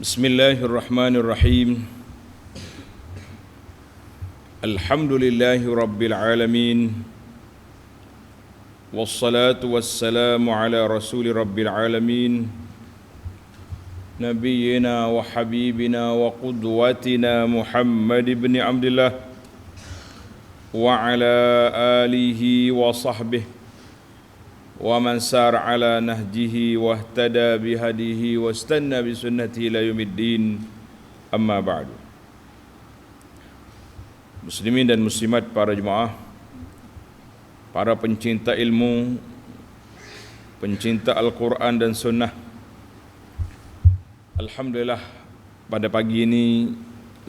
Bismillahirrahmanirrahim. Alhamdulillahi rabbil alamin. Wassalatu wassalamu ala rasuli rabbil alamin. Nabiyyina wa habibina wa qudwatina Muhammad ibn Abdullah wa ala alihi wa sahbihi wa man sar ala nahjihi wa ihtada bihadihi wa istanna bi sunnatihi ila yaumiddin. Amma ba'du. Muslimin dan muslimat, para jemaah, para pencinta ilmu, pencinta Al-Quran dan Sunnah, alhamdulillah pada pagi ini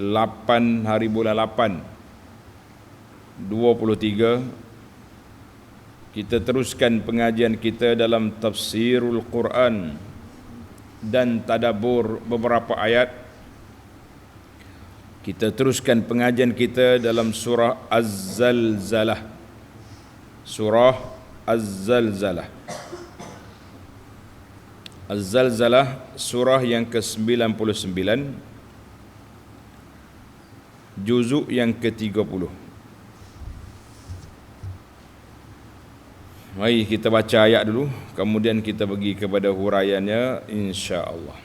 8 hari bulan 8 23 kita teruskan pengajian kita dalam tafsirul Quran dan tadabbur beberapa ayat. Kita teruskan pengajian kita dalam surah Az-Zalzalah. Surah Az-Zalzalah. Az-Zalzalah surah yang ke-99, juzuk yang ke-30. Mari kita baca ayat dulu, kemudian kita pergi kepada huraiannya insya-Allah.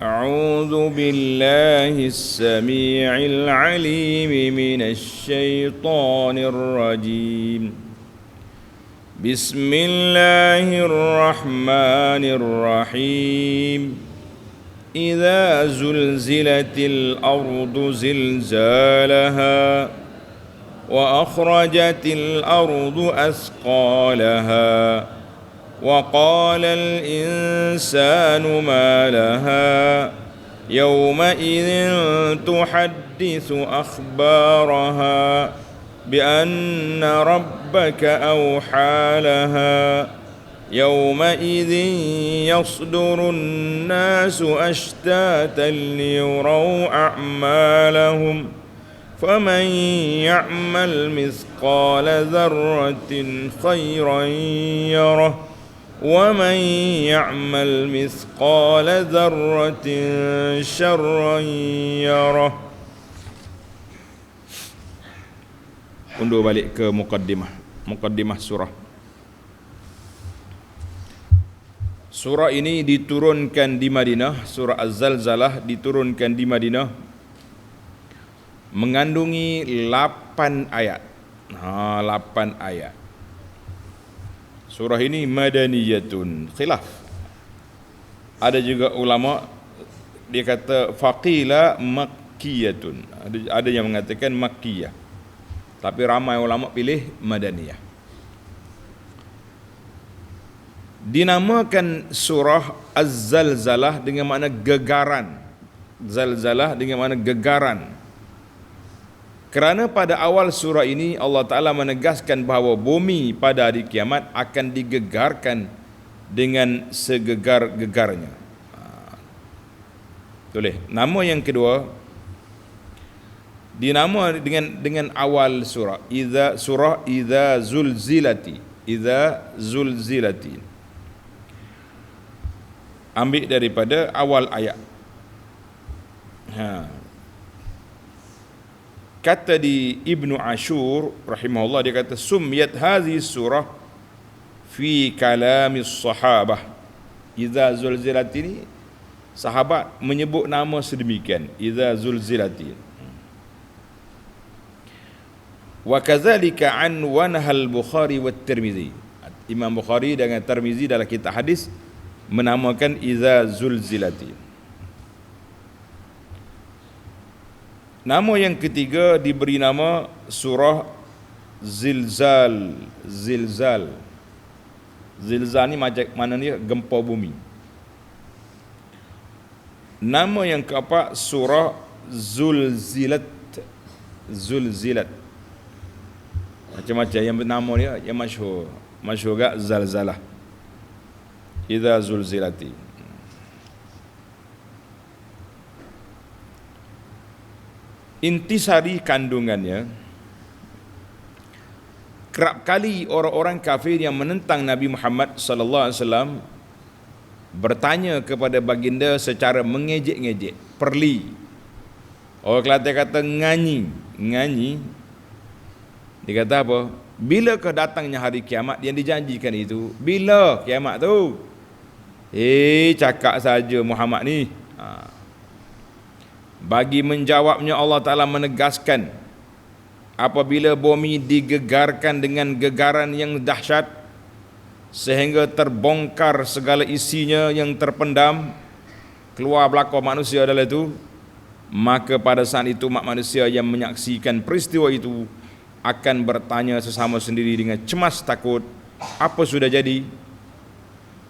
A'udzu billahi as-sami'il 'alim minasy syaithanir rajim. Bismillahirrahmanirrahim. Idza zulzilatil ardu zilzalaha wa akhrajatil ardu athqalaha وقال الإنسان ما لها يومئذ تحدث أخبارها بأن ربك أوحى لها يومئذ يصدر الناس أشتاتا ليروا أعمالهم فمن يعمل مثقال ذرة خيرا يره ومن يعمل مثقال ذرة شرا يره. Undur balik ke mukaddimah surah. Surah ini diturunkan di Madinah. Surah Az-Zalzalah diturunkan di Madinah, mengandungi 8 ayat. 8 ayat. Surah ini madaniyatun, khilaf. Ada juga ulama dia kata faqila makkiyatun. Ada yang mengatakan makkiyah. Tapi ramai ulama pilih madaniyah. Dinamakan surah Az-Zalzalah dengan makna gegaran. Zalzalah dengan makna gegaran. Kerana pada awal surah ini Allah Ta'ala menegaskan bahawa bumi pada hari kiamat akan digegarkan dengan segegar-gegarnya. Boleh. Nama yang kedua dinama dengan awal surah Idza zulzilati. Idza zulzilati. Ambil daripada awal ayat. Kata di Ibnu Ashur rahimahullah, dia kata sumiyat hadhihi surah fi kalamis sahabah. Idza zulzilati ini sahabat menyebut nama sedemikian, idza zulzilati. Wa kadzalika anwanaha al-Bukhari wa Tirmizi. Imam Bukhari dengan Tirmizi dalam kitab hadis menamakan idza zulzilati. Nama yang ketiga diberi nama surah Zilzal. Zilzal. Zilzal ni macam mana ni? Gempa bumi. Nama yang keempat surah Zulzilat. Zulzilat. Macam-macam yang bernama dia yang masyhur. Masyhur gak Zalzalah. Idza zulzilati. Intisari kandungannya, kerap kali orang-orang kafir yang menentang Nabi Muhammad sallallahu alaihi wasallam bertanya kepada baginda secara mengejek-ngejek, perli. Orang Kelantan kata nganyi. Dia kata apa? Bilakah datangnya hari kiamat yang dijanjikan itu? Bila kiamat tu? Cakap saja Muhammad ni. Bagi menjawabnya Allah Ta'ala menegaskan, apabila bumi digegarkan dengan gegaran yang dahsyat sehingga terbongkar segala isinya yang terpendam, keluar belakang manusia adalah itu, maka pada saat itu mak manusia yang menyaksikan peristiwa itu akan bertanya sesama sendiri dengan cemas takut, apa sudah jadi?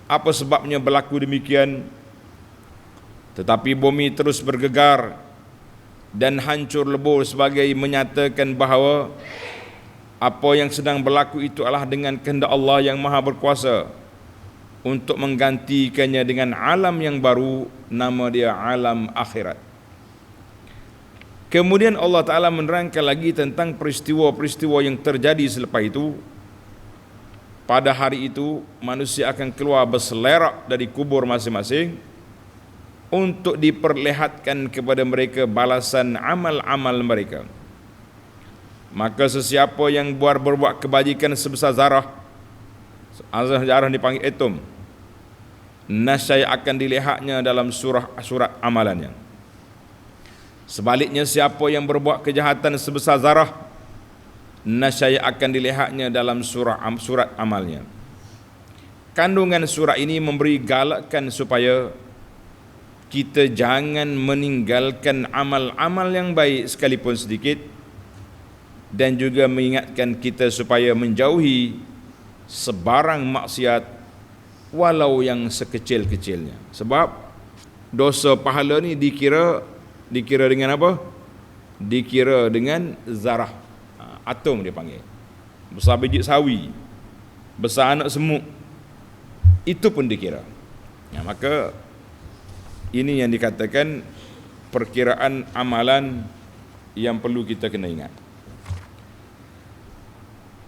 Apa sebabnya berlaku demikian? Tetapi bumi terus bergegar dan hancur lebur sebagai menyatakan bahawa apa yang sedang berlaku itu adalah dengan kehendak Allah yang Maha Berkuasa untuk menggantikannya dengan alam yang baru, nama dia alam akhirat. Kemudian Allah Ta'ala menerangkan lagi tentang peristiwa-peristiwa yang terjadi selepas itu. Pada hari itu manusia akan keluar berselerak dari kubur masing-masing untuk diperlihatkan kepada mereka balasan amal-amal mereka. Maka sesiapa yang berbuat kebajikan sebesar zarah dipanggil atom, nascaya akan dilihatnya dalam surat amalannya. Sebaliknya siapa yang berbuat kejahatan sebesar zarah, nascaya akan dilihatnya dalam surat amalnya. Kandungan surah ini memberi galakkan supaya kita jangan meninggalkan amal-amal yang baik sekalipun sedikit, dan juga mengingatkan kita supaya menjauhi sebarang maksiat walau yang sekecil-kecilnya. Sebab dosa pahala ni dikira dengan apa? Dikira dengan zarah, atom dia panggil. Besar biji sawi, besar anak semut, itu pun dikira. Maka ini yang dikatakan perkiraan amalan yang perlu kita kena ingat.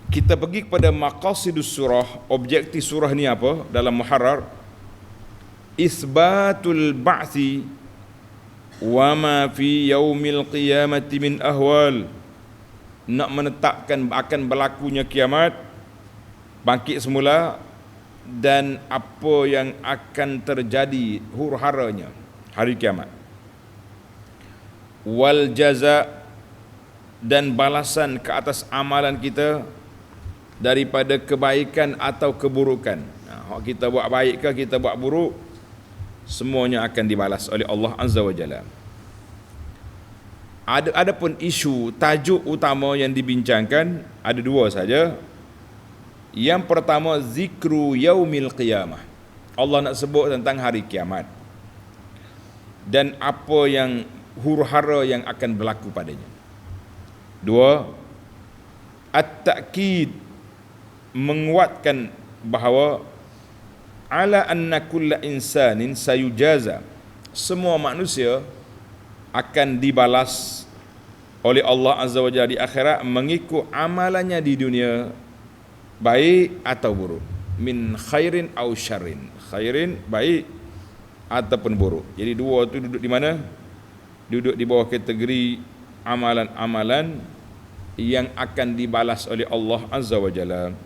Kita pergi kepada maqasidus surah, objektif surah ni apa dalam muharrar? Isbatul ba'thi wa ma fi yaumil qiyamati min ahwal. Nak menetapkan akan berlakunya kiamat, bangkit semula, dan apa yang akan terjadi huru-haranya hari kiamat. Wal jaza, dan balasan ke atas amalan kita daripada kebaikan atau keburukan. Kita buat baik ke kita buat buruk, semuanya akan dibalas oleh Allah Azza wa Jalla. Ada pun isu tajuk utama yang dibincangkan ada dua saja. Yang pertama, zikru yaumil qiyamah. Allah nak sebut tentang hari kiamat dan apa yang huru-hara yang akan berlaku padanya. Dua, at-ta'kid, menguatkan bahawa ala anna kulla insanin sayujaza, semua manusia akan dibalas oleh Allah Azza wa Jalla di akhirat mengikut amalannya di dunia, baik atau buruk, min khairin au syarrin, khairin baik ataupun buruk. Jadi dua tu duduk di mana? Duduk di bawah kategori amalan-amalan yang akan dibalas oleh Allah Azza wa Jalla.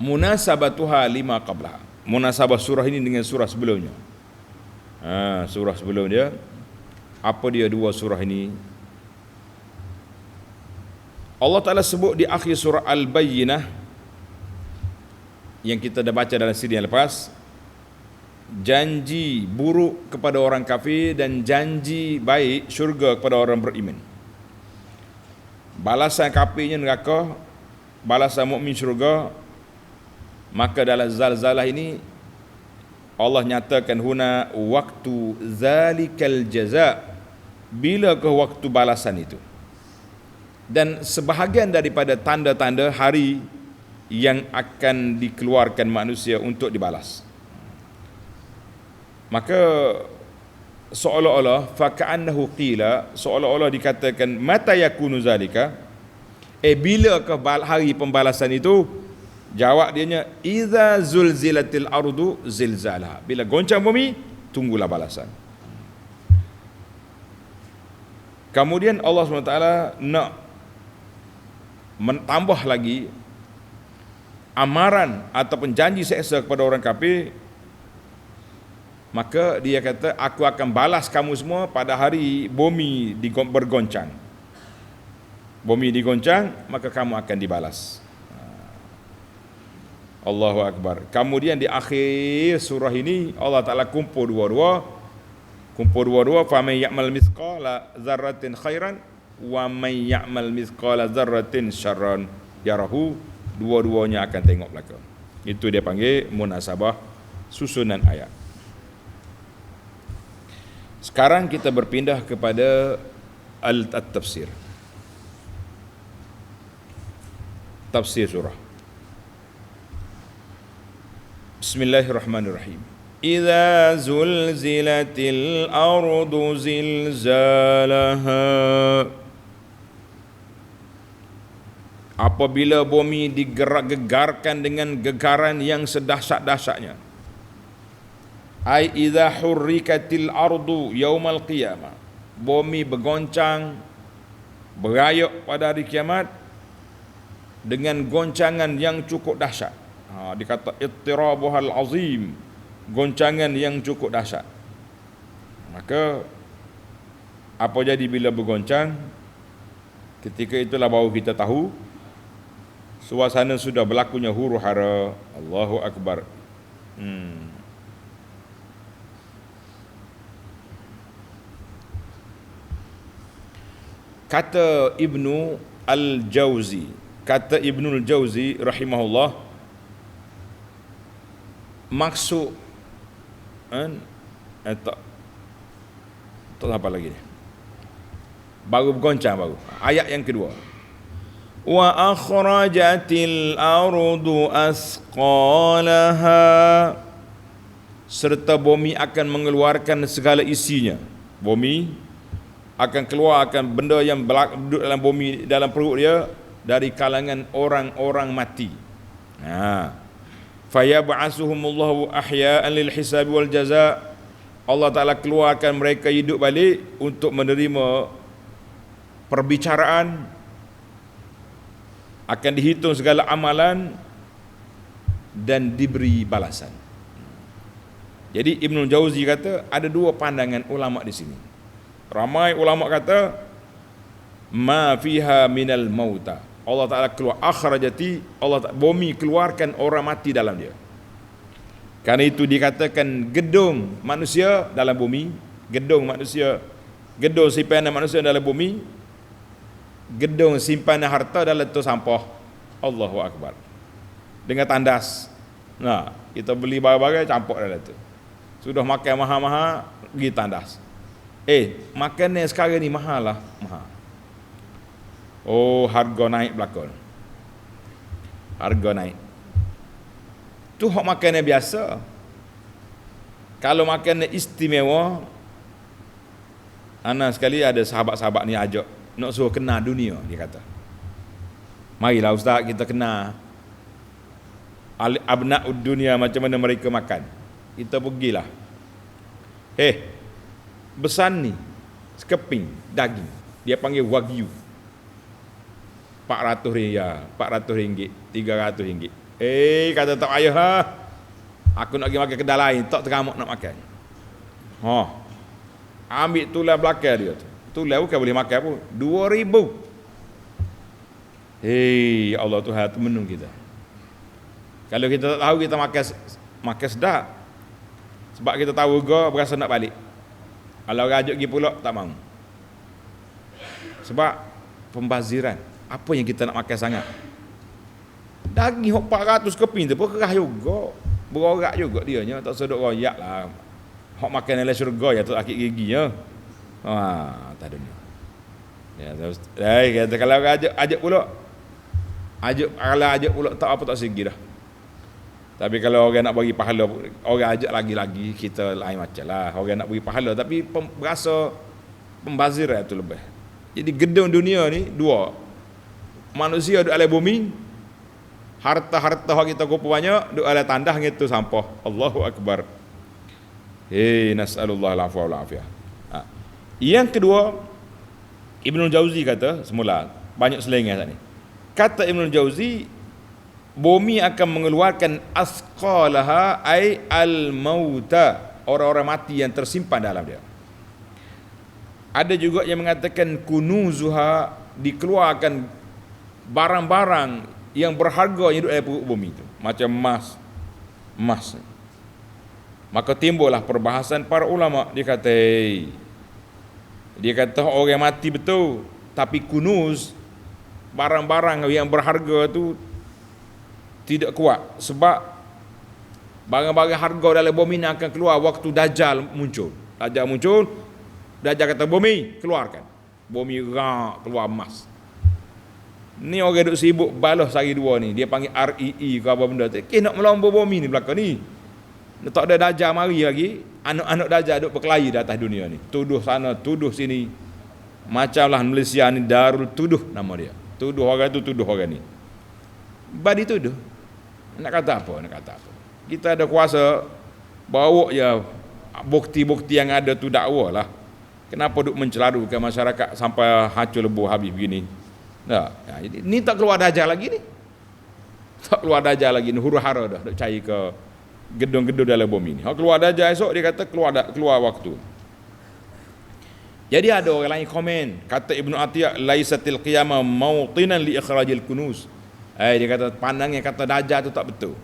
Munasabatuha lima qablaha, munasabah surah ini dengan surah sebelumnya. Surah sebelum dia, apa dia dua surah ini? Allah Ta'ala sebut di akhir surah Al-Bayyinah yang kita dah baca dalam siri yang lepas, janji buruk kepada orang kafir dan janji baik syurga kepada orang beriman. Balasan kafirnya neraka, balasan mukmin syurga. Maka dalam zalzalah ini Allah nyatakan huna waktu zalikal jaza, bilakah waktu balasan itu? Dan sebahagian daripada tanda-tanda hari yang akan dikeluarkan manusia untuk dibalas. Maka seolah-olah faka'annahu qila, seolah-olah dikatakan mata yakunu zalika, bilakah hari pembalasan itu? Jawab dianya, idza zulzilatil ardu zilzalaha. Bila goncang bumi, tunggulah balasan. Kemudian Allah SWT nak menambah lagi amaran ataupun janji seksa kepada orang kafir. Maka dia kata, aku akan balas kamu semua pada hari bumi bergoncang. Bumi digoncang, maka kamu akan dibalas. Allahu Akbar. Kemudian di akhir surah ini Allah Ta'ala kumpul dua-dua. Faman ya'mal mithqala dzarratin khairan wa man ya'mal mithqala dzarratin syarran yarahu. Dua-duanya akan tengok belakang. Itu dia panggil munasabah susunan ayat. Sekarang kita berpindah kepada al-tafsir. Tafsir surah. Bismillahirrahmanirrahim. Idza zulzilatil ardu zilzalaha. Apabila bumi digerak-gegarkan dengan gegaran yang sedahsyat-dahsyatnya. Ai idza hurrikatil ardu yaumal qiyamah. Bumi bergoncang, berayuk pada hari kiamat dengan goncangan yang cukup dahsyat. Dikata ittirabuhal azim, goncangan yang cukup dahsyat. Maka apa jadi bila bergoncang? Ketika itulah baru kita tahu suasana sudah berlakunya huru-hara. Allahu Akbar. Kata Ibnu Al-Jauzi rahimahullah, maksud tak apa lagi ni, baru bergoncang baru. Ayat yang kedua, wa akhrajatil ardu asqalaha, serta bumi akan mengeluarkan segala isinya. Bumi akan keluarkan benda yang duduk dalam bumi, dalam perut dia, dari kalangan orang-orang mati. Fayab'asuhumullahu ahya'an lil hisab wal jaza. Allah Ta'ala keluarkan mereka hidup balik untuk menerima perbicaraan, akan dihitung segala amalan dan diberi balasan. Jadi Ibnu Jauzi kata ada dua pandangan ulama di sini. Ramai ulama kata ma fiha minal mauta. Allah Ta'ala keluar akhrajati, bumi keluarkan orang mati dalam dia. Karena itu dikatakan gedung manusia dalam bumi, gedung simpanan manusia dalam bumi, gedung simpanan harta dalam tu sampah. Allahu Akbar. Dengan tandas. Kita beli barang-barang campur dalam tu. Sudah makan mahal-mahal, pergi tandas. Makanan sekarang ni mahal lah. Harga naik belakang. Harga naik. Tu hak makanan biasa. Kalau makanan istimewa, ana sekali ada sahabat-sahabat ni ajak nak suruh kenal dunia, dia kata. Marilah ustaz kita kenal abna'ud dunia, macam mana mereka makan. Kita pergilah. Besan ni sekeping daging, dia panggil wagyu, 400 ringgit, 300 ringgit. Kata tak ayah lah, aku nak pergi makan kedai lain, tak teramuk nak makan. Ambil tulang belakang dia tu. Tulang bukan boleh makan pun, 2,000. Allah Tuhan tu menung kita. Kalau kita tak tahu, kita makan sedap, sebab kita tahu berasa nak balik. Kalau rajuk pergi pulak, tak mahu. Sebab pembaziran. Apa yang kita nak makan sangat? Daging 400 keping tu pun kerah juga. Berorak juga dianya. Tak sedut royak lah. Hak makan dalam syurga ya, tak sakit gigi ya. Tak ada ni. Kata kalau ajak pulak. Kalau ajak pulak tak apa, tak segi dah. Tapi kalau orang nak bagi pahala, orang ajak lagi-lagi, kita lain macam lah. Orang nak bagi pahala, tapi berasa pembaziran tu lebih. Jadi gedung dunia ni dua. Manusia duduk alam bumi, Harta-harta hak kita kumpul banyak, duk ala tandah gitu sampah. Allahu akbar. Nas'alullah al-afwa wal afiyah. Yang kedua, Ibnul Jauzi kata semula, banyak selengas ni. Kata Ibnul Jauzi, bumi akan mengeluarkan asqalaha ay al-mauta, orang-orang mati yang tersimpan dalam dia. Ada juga yang mengatakan kunuzuha, dikeluarkan barang-barang yang berharga yang duduk dalam perut bumi itu, macam emas. Maka timbullah perbahasan para ulama. Dia kata orang mati betul, tapi kunuz, barang-barang yang berharga tu tidak kuat, sebab barang-barang harga dalam bumi ni akan keluar waktu Dajjal muncul. Dajjal kata bumi keluarkan, bumi keluar emas. Ni orang duk sibuk balas sehari dua ni, dia panggil REE ke apa benda tu. Nak melomba bumi ni belakang ni. Tak ada Dajjal mari lagi, anak-anak Dajjal duk berkelahi di atas dunia ni. Tuduh sana, tuduh sini. Macamlah Malaysia ni Darul Tuduh nama dia. Tuduh orang tu, tuduh orang ni. Badi tuduh. Nak kata apa? Kita ada kuasa bawa je bukti-bukti yang ada tu dakwa lah. Kenapa duk mencelarukan masyarakat sampai hancur lebur habis begini? Ni tak keluar Dajjal lagi ni. Tak keluar Dajjal lagi ni, huru-hara dah duk cari ke gedung-gedung dalam bumi ni. Kalau keluar Dajjal esok, dia kata keluar waktu. Jadi ada orang lain komen, kata Ibnu Atiyah, laisatil qiyamah mawtinan li ikhrajil kunuz. Dia kata pandangnya kata Dajjal tu tak betul.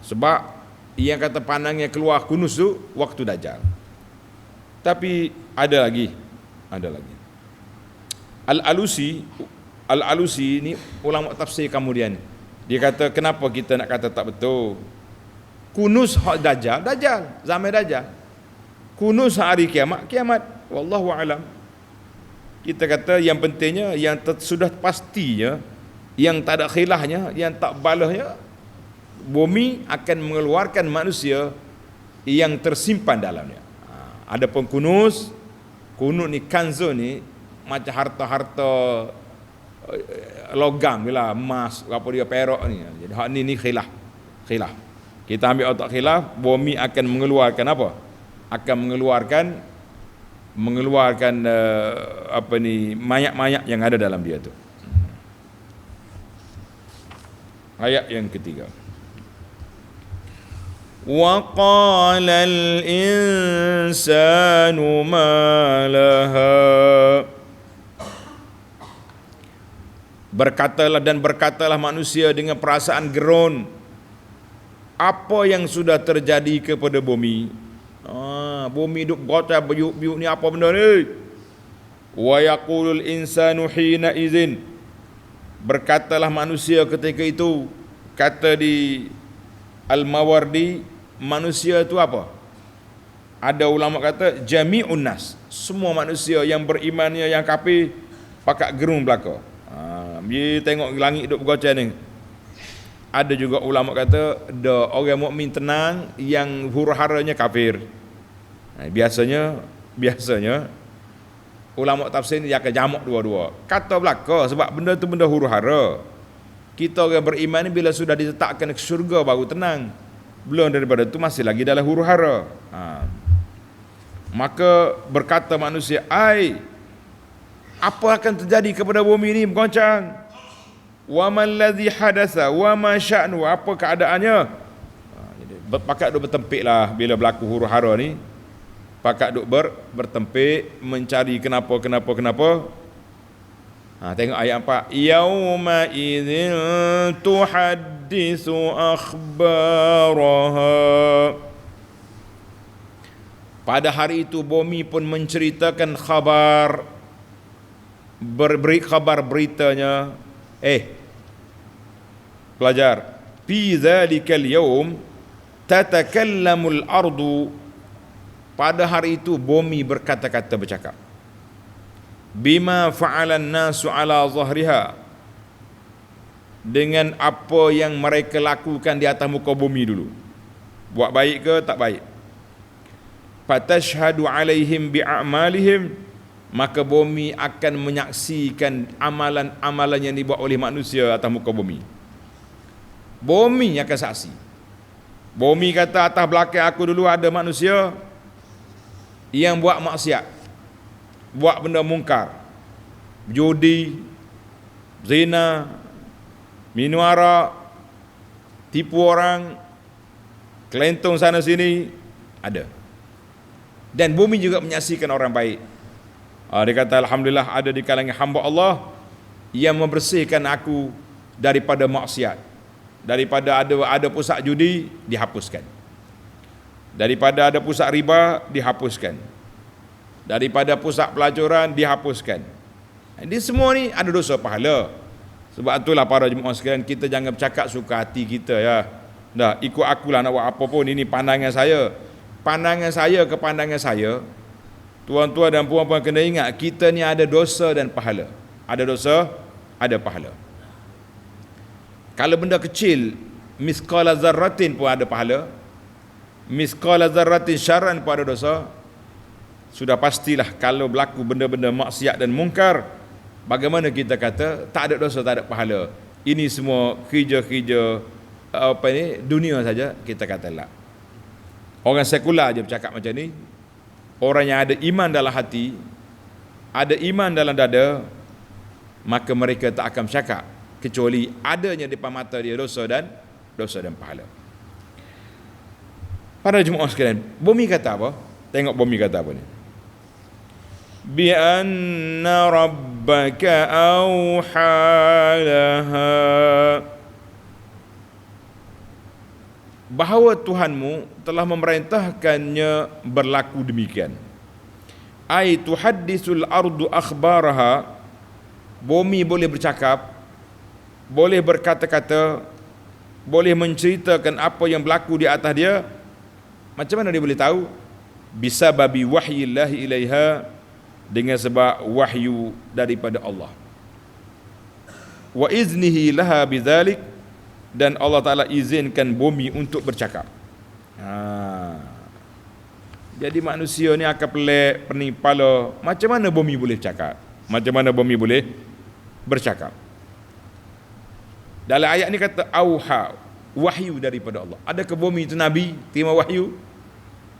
Sebab yang kata pandangnya keluar kunuz tu waktu Dajjal. Tapi ada lagi. Al-Alusi ni ulama tafsir kemudian. Dia kata kenapa kita nak kata tak betul? Kunuz hak Dajjal, zaman Dajjal. Kunuz hari kiamat. Wallahu alam. Kita kata yang pentingnya, yang sudah pastinya, yang tak ada khilafnya, yang tak balahnya, bumi akan mengeluarkan manusia yang tersimpan dalamnya. Adapun kunuz ni kanzu ni macam harta-harta logam lah, emas, apa dia, perak ni. Jadi hak ni khilaf. Kita ambil otak khilaf, bumi akan mengeluarkan apa? Akan mengeluarkan mayat-mayat yang ada dalam dia tu. Ayat yang ketiga. Wa qala al-insanu ma laha. Berkatalah manusia dengan perasaan gerun, apa yang sudah terjadi kepada bumi? Bumi duk gota biuk-biuk ni apa benda ni? Wa yaqulul insanu hina izin. Berkatalah manusia ketika itu, kata di Al-Mawardi, manusia itu apa? Ada ulama kata jami'un nas, semua manusia yang berimannya, yang kafir pakat gerung belaka. Dia tengok langit duk bergocah ni. Ada juga ulama kata orang mukmin tenang, yang huru-haranya kafir. Biasanya ulama tafsir ni dia akan jamak dua-dua. Kata belaka sebab benda tu benda huru-hara. Kita orang beriman ni bila sudah diletakkan ke syurga baru tenang. Belum daripada tu masih lagi dalam huru-hara. Maka berkata manusia, apa akan terjadi kepada bumi ini bergoncang? Wa man ladzi hadatsa wa ma sya'nu, apa keadaannya? Jadi pakat duk bertempiklah bila berlaku huru-hara ni. Pakat duk bertempik mencari kenapa. Tengok ayat 4. Yauma idzin tuhaddisu akhbaraha. Pada hari itu bumi pun menceritakan khabar, berberi khabar beritanya. Pelajar, fi dzalikal yaum tatakallamul ardu. Pada hari itu bumi berkata-kata, bercakap. Bima fa'alan nasu ala zahriha, dengan apa yang mereka lakukan di atas muka bumi dulu. Buat baik ke tak baik. Fatashhadu alaihim bi'amalihim, maka bumi akan menyaksikan amalan-amalan yang dibuat oleh manusia atas muka bumi. Bumi akan saksi. Bumi kata atas belakang aku dulu ada manusia yang buat maksiat, buat benda mungkar, judi, zina, minum arak, tipu orang, kelentong sana sini, ada. Dan bumi juga menyaksikan orang baik. Dia kata alhamdulillah ada di kalangan hamba Allah yang membersihkan aku daripada maksiat, daripada ada pusat judi dihapuskan, daripada ada pusat riba dihapuskan, daripada pusat pelacuran dihapuskan. Ini semua ni ada dosa pahala. Sebab itulah para jemaah sekalian, kita jangan bercakap suka hati kita ya. Dah ikut akulah nak buat apa pun, ini pandangan saya. Pandangan saya ke pandangan saya. Tuan-tuan dan puan-puan kena ingat, kita ni ada dosa dan pahala. Ada dosa, ada pahala. Kalau benda kecil, misqala zarratin pun ada pahala. Misqala zarratin syarran pun ada dosa. Sudah pastilah kalau berlaku benda-benda maksiat dan mungkar, bagaimana kita kata tak ada dosa, tak ada pahala. Ini semua kerja-kerja dunia saja, kita kata lah. Orang sekular je bercakap macam ni. Orang yang ada iman dalam hati, ada iman dalam dada, maka mereka tak akan bercakap kecuali adanya di depan mata dia dosa dan pahala. Para jemaah sekalian, bumi kata apa? Tengok bumi kata apa ni. Bi anna rabbaka awhalaha, bahawa Tuhanmu telah memerintahkannya berlaku demikian. Ai tuhaddisul ardu akhbaraha, bumi boleh bercakap, boleh berkata-kata, boleh menceritakan apa yang berlaku di atas dia. Macam mana dia boleh tahu? Bisababi wahyillahi ilaiha, dengan sebab wahyu daripada Allah. Wa iznihi laha bidzalik, dan Allah Ta'ala izinkan bumi untuk bercakap. Jadi manusia ni akan pelik, pening kepala. Macam mana bumi boleh bercakap? Macam mana bumi boleh bercakap? Dalam ayat ni kata auha, wahyu daripada Allah. Adakah bumi itu Nabi terima wahyu?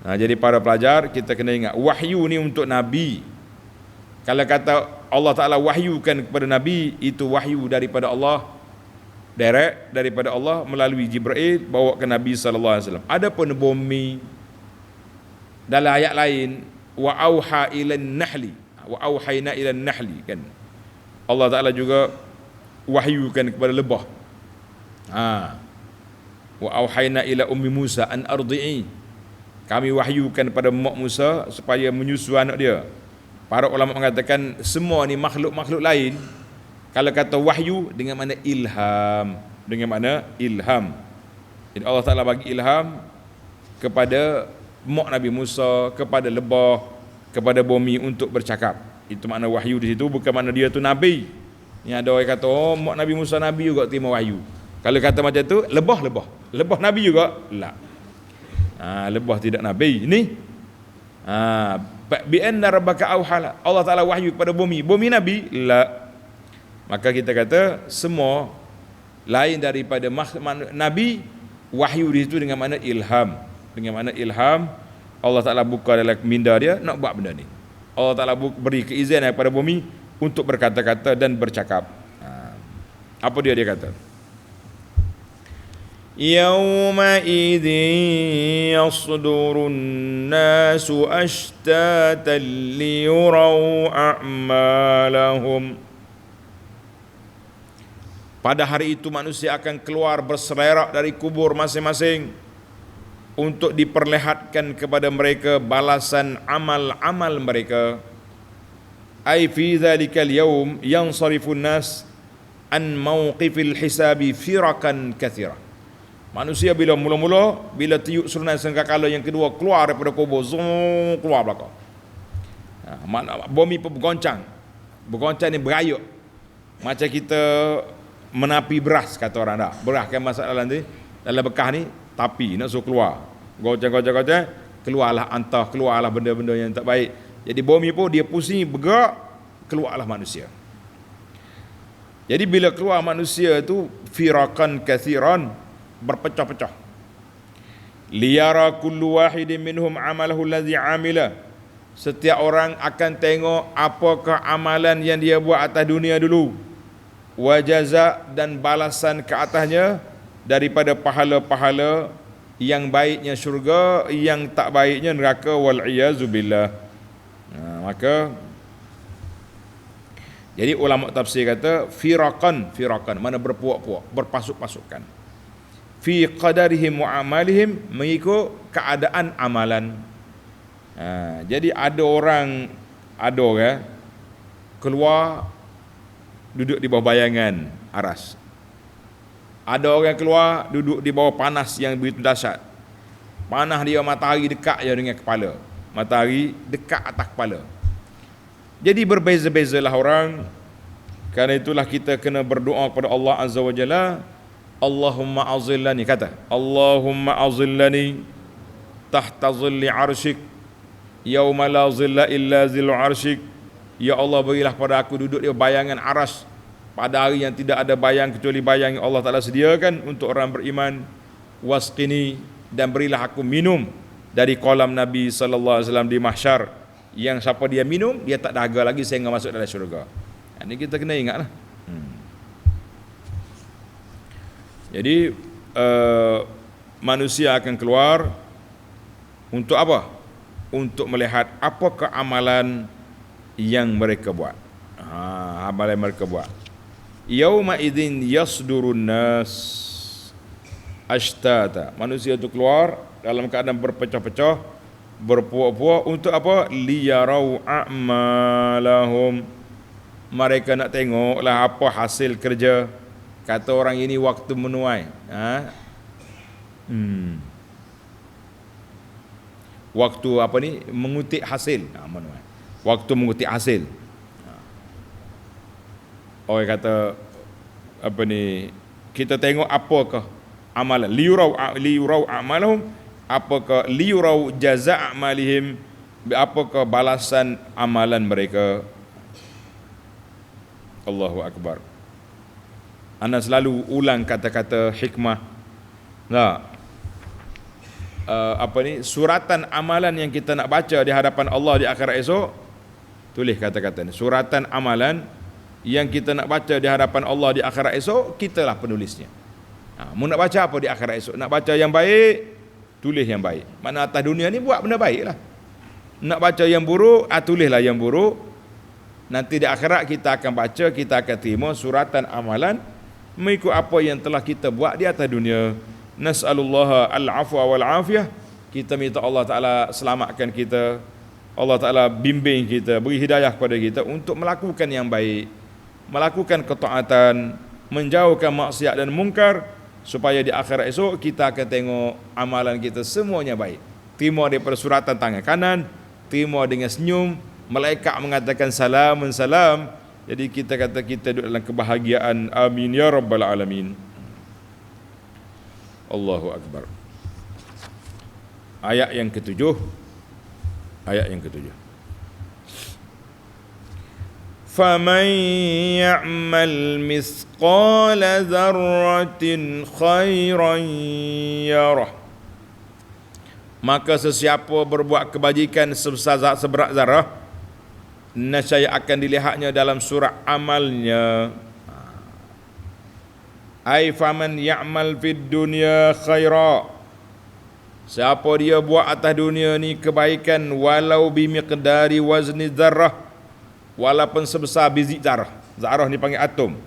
Jadi para pelajar, kita kena ingat, wahyu ni untuk Nabi. Kalau kata Allah Ta'ala wahyukan kepada Nabi, itu wahyu daripada Allah, direct daripada Allah melalui Jibril bawa ke Nabi SAW. Adapun bumi, dalam ayat lain, wa auha ilan nahli, wa auhayna ilan nahli, kan Allah Ta'ala juga wahyukan kepada lebah. Wa auhayna ila ummi Musa an ardi'i, kami wahyukan pada mak Musa supaya menyusu anak dia. Para ulama mengatakan semua ni makhluk-makhluk lain, kalau kata wahyu dengan makna ilham, dengan makna ilham. Jadi Allah Ta'ala bagi ilham kepada mak Nabi Musa, kepada lebah, kepada bumi untuk bercakap. Itu makna wahyu di situ, bukan makna dia tu Nabi. Yang ada orang kata, oh mak Nabi Musa Nabi juga terima wahyu. Kalau kata macam tu, lebah Nabi juga? La. Lebah tidak Nabi. Ini bi anna rabbaka auhala, Allah Ta'ala wahyu kepada bumi. Bumi Nabi? La. Maka kita kata semua lain daripada Nabi, wahyu di situ dengan makna ilham. Dengan makna ilham, Allah Ta'ala buka dalam minda dia nak buat benda ni. Allah Ta'ala beri keizinan kepada bumi untuk berkata-kata dan bercakap. Apa dia kata? Yawma idhin yasdurun nasu ashtatan liyuraw a'malahum. Pada hari itu manusia akan keluar bersererak dari kubur masing-masing untuk diperlihatkan kepada mereka balasan amal-amal mereka. Ai fi dzalikal yaum yansarifun nas an mauqifil hisabi firakan katsira. Manusia bila mula-mula, bila tiup serunan sangkakala yang kedua keluar daripada kubur, keluar belakang. Bumi pun bergoncang. Bergoncang ni berayuk. Macam kita menapi beras, kata orang dah. Beras kan masalah nanti dalam bekas ni tapi nak suruh keluar. Goncang, keluarlah benda-benda yang tak baik. Jadi bumi pun dia pusing bergerak, keluarlah manusia. Jadi bila keluar manusia tu firakan kathiran, berpecah-pecah. Liyara kullu wahidin minhum amalahu allazi amila. Setiap orang akan tengok apakah amalan yang dia buat atas dunia dulu. Wa jaza, dan balasan ke atasnya daripada pahala-pahala yang baiknya syurga, yang tak baiknya neraka, wal iyazu billah. Maka jadi ulama tafsir kata firaqan, mana berpuak-puak, berpasuk-pasukan. Fi qadarihim wa amalihim, mengikut keadaan amalan. Jadi ada orang keluar duduk di bawah bayangan aras. Ada orang keluar duduk di bawah panas yang begitu dahsyat. Panas dia, matahari dekat je dengan kepala. Matahari dekat atas kepala. Jadi berbeza-bezalah orang. Karena itulah kita kena berdoa kepada Allah Azza wa Jalla. Allahumma azillani, kata Allahumma azillani tahta zilli arsyik yauma la zilla illa zillu arsyik. Ya Allah, berilah pada aku duduk di bayangan aras pada hari yang tidak ada bayang kecuali bayang yang Allah Ta'ala sediakan untuk orang beriman. Wasqini, dan berilah aku minum dari kolam Nabi SAW di mahsyar, yang siapa dia minum, dia tak dahaga lagi sehingga masuk dalam syurga. Ini kita kena ingatlah. Jadi manusia akan keluar untuk apa? Untuk melihat apakah amalan yang mereka buat. Amalan mereka buat. Yauma idzin yasdurun nas ashtata. Manusia itu keluar dalam keadaan berpecah-pecah, berpuak-puak, untuk apa? Liyarau a'malahum. Mereka nak tengoklah apa hasil kerja. Kata orang ini waktu menuai. Waktu apa ni? Mengutik hasil. Menuai. Waktu mengutik hasil. Orang kata apa ni? Kita tengok apakah amalan. Liyurau a'malahum. Apakah liyurau jaza' a'malihim. Apakah balasan amalan mereka. Allahu Akbar. Ana selalu ulang kata-kata hikmah. Suratan amalan yang kita nak baca di hadapan Allah di akhirat esok. Tulis kata-kata ni. Suratan amalan yang kita nak baca di hadapan Allah di akhirat esok, kitalah penulisnya. Mu nak baca apa di akhirat esok? Nak baca yang baik, tulis yang baik. Mana atas dunia ni buat benda baik lah. Nak baca yang buruk, tulislah yang buruk. Nanti di akhirat kita akan baca, kita akan terima suratan amalan mengikut apa yang telah kita buat di atas dunia. Nas'alullaha al-afwa wal-afiyah. Kita minta Allah Ta'ala selamatkan kita. Allah Ta'ala bimbing kita, beri hidayah kepada kita untuk melakukan yang baik, melakukan ketaatan, menjauhkan maksiat dan mungkar, supaya di akhirat esok kita akan tengok amalan kita semuanya baik. Terima daripada suratan tangan kanan, terima dengan senyum, malaikat mengatakan salamun salam. Jadi kita kata kita duduk dalam kebahagiaan. Amin ya rabbal alamin. Allahu Akbar. Ayat yang ketujuh. Faman ya'mal mithqala dzarratin khairan yarah. Maka sesiapa berbuat kebajikan seberat zarah, nescaya akan dilihatnya dalam surah amalnya. Ai faman ya'mal fid dunya khaira. Siapa dia buat atas dunia ni kebaikan, walau bimiqdari wazni zarrah, walaupun sebesar biji zarah. Zarah ni panggil atom.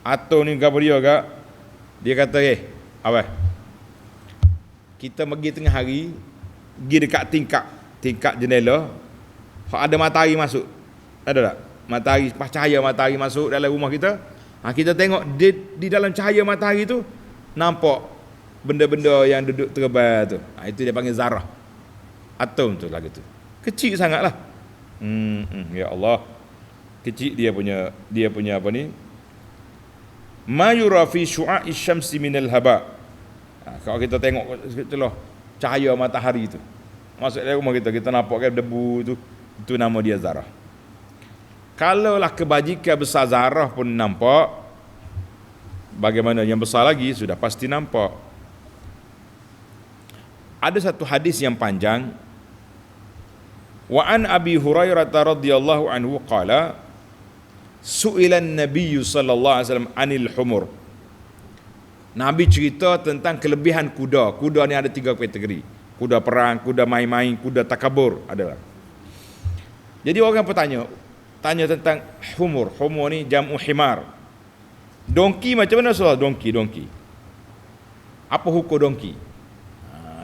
Atom ni apa dia kak? Dia kata apa? Kita pergi tengah hari, pergi dekat tingkap jendela, ada matahari masuk. Ada tak? Matahari, cahaya matahari masuk dalam rumah kita. Kita tengok di dalam cahaya matahari tu nampak benda-benda yang duduk terbang tu. Itu dia panggil zarah. Atom tu lagu tu. Kecil sangatlah. Ya Allah. Kecil dia punya apa ni? Ma yura fi syu'a'i syamsi minal haba. Kalau kita tengok itulah cahaya matahari tu. Masuk dalam rumah kita nampak kan debu tu. Itu nama dia zarah. Kalaulah kebajikan besar zarah pun nampak, bagaimana yang besar lagi sudah pasti nampak. Ada satu hadis yang panjang. Wa an Abi Hurairah radhiyallahu anhu qala su'ilan Nabi sallallahu alaihi wasallam anil humur. Nabi cerita tentang kelebihan kuda. Kuda ni ada 3 kategori. Kuda perang, kuda main-main, kuda takabur adalah. Jadi orang tanya tentang humur. Humur ni jam'u himar. Dongki macam mana soal dongki? Apa hukum dongki?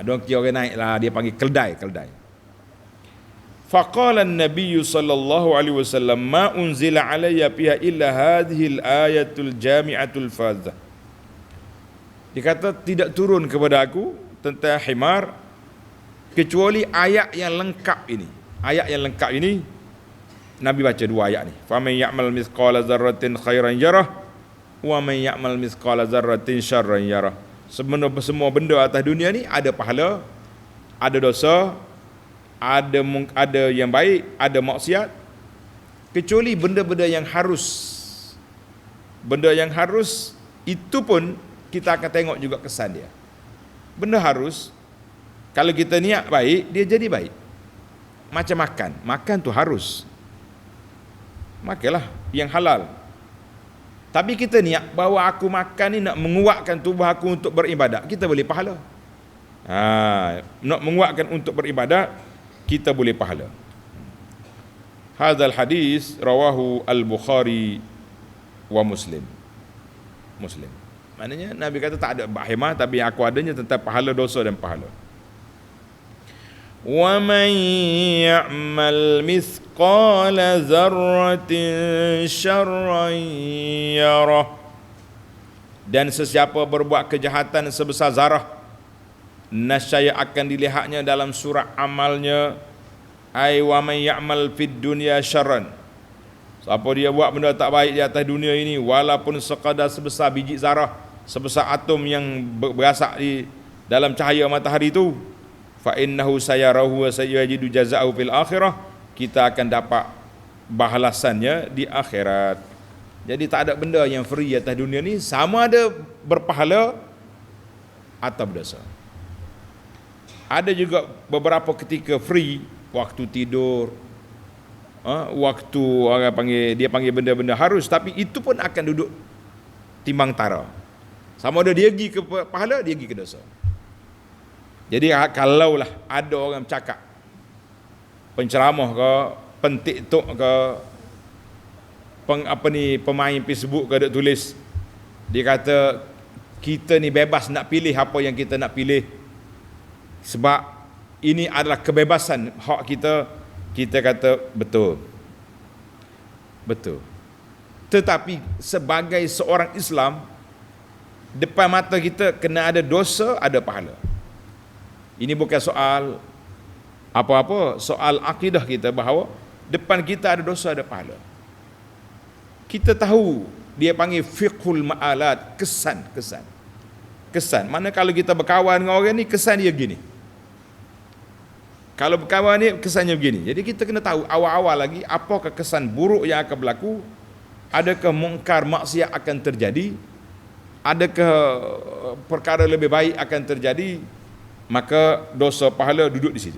Dongki orang naik lah, dia panggil keldai. Faqala an-nabiy sallallahu alaihi wasallam ma unzila alayya fiha illa hadhihi al-ayatul jami'atul fadhah. Dia kata tidak turun kepada aku tentang himar kecuali ayat yang lengkap ini. Ayat yang lengkap ini Nabi baca 2 ayat ni. Faman ya'mal mithqala dzarratin khairan yarah wa man ya'mal mithqala dzarratin syarran yarah. Semua benda atas dunia ni ada pahala, ada dosa, ada yang baik, ada maksiat, kecuali benda-benda yang harus. Benda yang harus itu pun kita akan tengok juga kesan dia. Benda harus, kalau kita niat baik, dia jadi baik. Macam makan tu harus. Makanlah yang halal. Tapi kita niat bahawa aku makan ni nak menguatkan tubuh aku untuk beribadat, kita boleh pahala. Nak menguatkan untuk beribadat, kita boleh pahala. Hadzal hadis rawahu al-Bukhari wa Muslim. Maknanya Nabi kata tak ada bahimah, tapi yang aku adanya tentang pahala dosa dan pahala. Wa man ya'mal mithqala dzarratin syarran yarah. Dan sesiapa berbuat kejahatan sebesar zarah, nescaya akan dilihatnya dalam surat amalnya. Ai wa man ya'mal fid dunya syarran. Siapa dia buat benda tak baik di atas dunia ini, walaupun sekadar sebesar biji zarah, sebesar atom yang berasak di dalam cahaya matahari itu, fa innahu sayarahu wa sayajidu jazaa'u fil akhirah, kita akan dapat balasannya di akhirat. Jadi tak ada benda yang free atas dunia ni, sama ada berpahala atau berdosa. Ada juga beberapa ketika free, waktu tidur, waktu orang panggil benda-benda harus, tapi itu pun akan duduk timbang tara. Sama ada dia pergi ke pahala, dia pergi ke dosa. Jadi kalaulah ada orang cakap, penceramah ke, pentiktok ke, pemain Facebook ke, ada tulis, dia kata kita ni bebas nak pilih apa yang kita nak pilih, sebab ini adalah kebebasan hak kita. Kita kata betul. Tetapi sebagai seorang Islam, depan mata kita kena ada dosa, ada pahala. Ini bukan soal apa-apa, soal akidah kita bahawa depan kita ada dosa, ada pahala. Kita tahu, dia panggil fiqhul ma'alat, kesan. Mana kalau kita berkawan dengan orang ni, kesan dia gini. Kalau berkawan ni kesannya begini. Jadi kita kena tahu awal-awal lagi apakah kesan buruk yang akan berlaku, adakah mungkar maksiat akan terjadi, adakah perkara lebih baik akan terjadi, maka dosa pahala duduk di situ.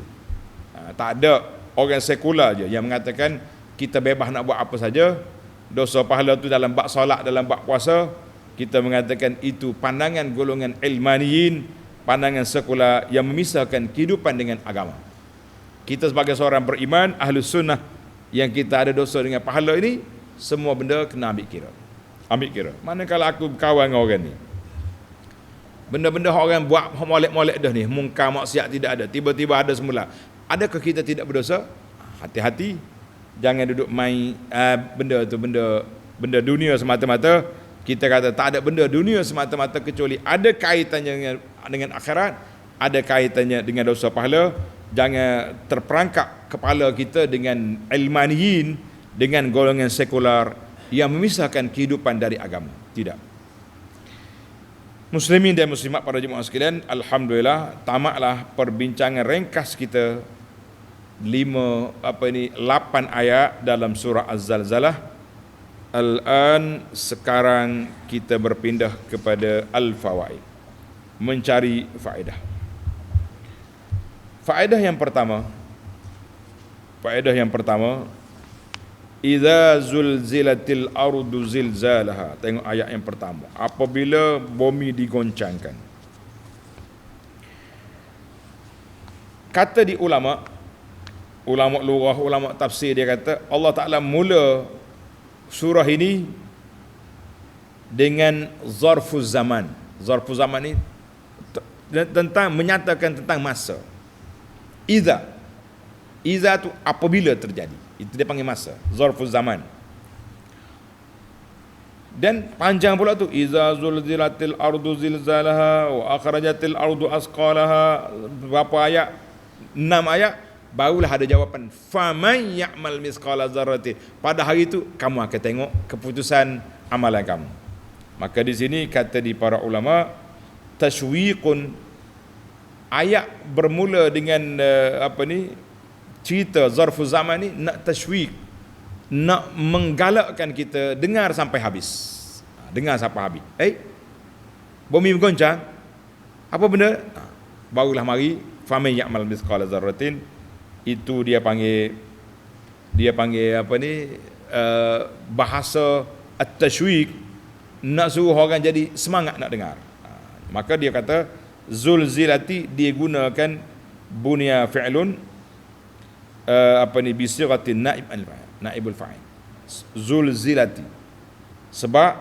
Tak ada orang sekular je yang mengatakan kita bebas nak buat apa saja. Dosa pahala tu dalam bab solat, dalam bab puasa, kita mengatakan itu pandangan golongan ilmaniyin, pandangan sekular yang memisahkan kehidupan dengan agama. Kita sebagai seorang beriman, ahlus sunnah, yang kita ada dosa dengan pahala ini, semua benda kena ambil kira. Manakala aku berkawan dengan orang ni, benda-benda orang buat molek-molek dah ni, mungkar maksiat tidak ada, tiba-tiba ada semula, adakah kita tidak berdosa? Hati-hati, jangan duduk main benda tu, benda dunia semata-mata. Kita kata tak ada benda dunia semata-mata kecuali ada kaitannya dengan akhirat, ada kaitannya dengan dosa pahala. Jangan terperangkap kepala kita dengan ilmaniyin, dengan golongan sekular yang memisahkan kehidupan dari agama. Tidak. Muslimin dan muslimat para jemaah sekalian, alhamdulillah tamatlah perbincangan ringkas kita 8 ayat dalam surah Az-Zalzalah. Al-an, sekarang kita berpindah kepada al-fawaid, mencari faedah. Faedah yang pertama, idza zulzilatil ardu zilzalaha. Tengok ayat yang pertama. Apabila bumi digoncangkan. Kata di ulama lugah, ulama tafsir, dia kata Allah Ta'ala mula surah ini dengan zarfuz zaman. Zarfuz zaman ni tentang menyatakan tentang masa. Iza tu apabila terjadi. Itu dia panggil masa, zarfuz zaman. Dan panjang pula tu, iza zulzilatil ardu zilzalaha wa akhrajatil ardu asqalaha. Berapa ayat? 6 ayat. Barulah ada jawapan, faman ya'mal misqala dzarratin. Pada hari itu kamu akan tengok keputusan amalan kamu. Maka di sini kata di para ulama, tashwiqun, ayat bermula dengan cerita zarfuz zaman ni nak tashwiq, nak menggalakkan kita dengar sampai habis. Dengar sampai habis. Bumi bergoncang. Apa benda? Barulah mari faman ya'mal misqala dzarratin. Itu dia panggil bahasa at-tashwiq, nak suruh orang jadi semangat nak dengar. Maka dia kata zulzilati, dia gunakan bunya fi'lun bisiratin naibul fa'il. Zulzilati, sebab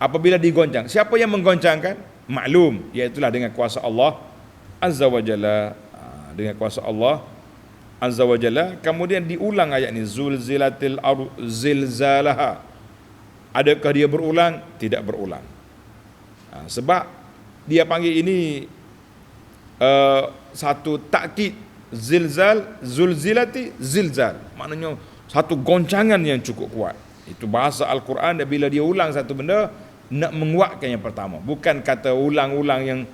apabila digoncang, siapa yang menggoncangkan? Maklum, iaitulah dengan kuasa Allah Azza wa Jalla. Dengan kuasa Allah Azza wa Jalla. Kemudian diulang ayat ni, zulzilatil ardu zilzalaha. Adakah dia berulang? Tidak berulang. Sebab dia panggil ini satu takkid. Zulzilati zilzal, maknanya satu goncangan yang cukup kuat. Itu bahasa Al-Quran. Dan bila dia ulang satu benda, nak menguatkan yang pertama, bukan kata ulang-ulang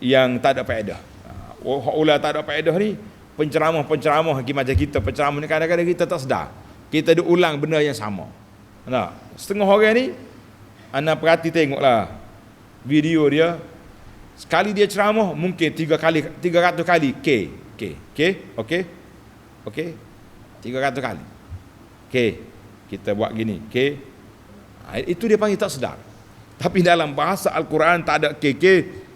yang tak ada faedah. Ulang tak ada faedah ni, penceramah macam kita, penceramah ni kadang-kadang kita tak sedar, kita ada ulang benda yang sama. Nah, setengah orang ni, anda perhati tengoklah video dia, sekali dia ceramah mungkin 300 kali okey 300 kali kita buat gini itu dia panggil tak sedar. Tapi dalam bahasa Al-Quran tak ada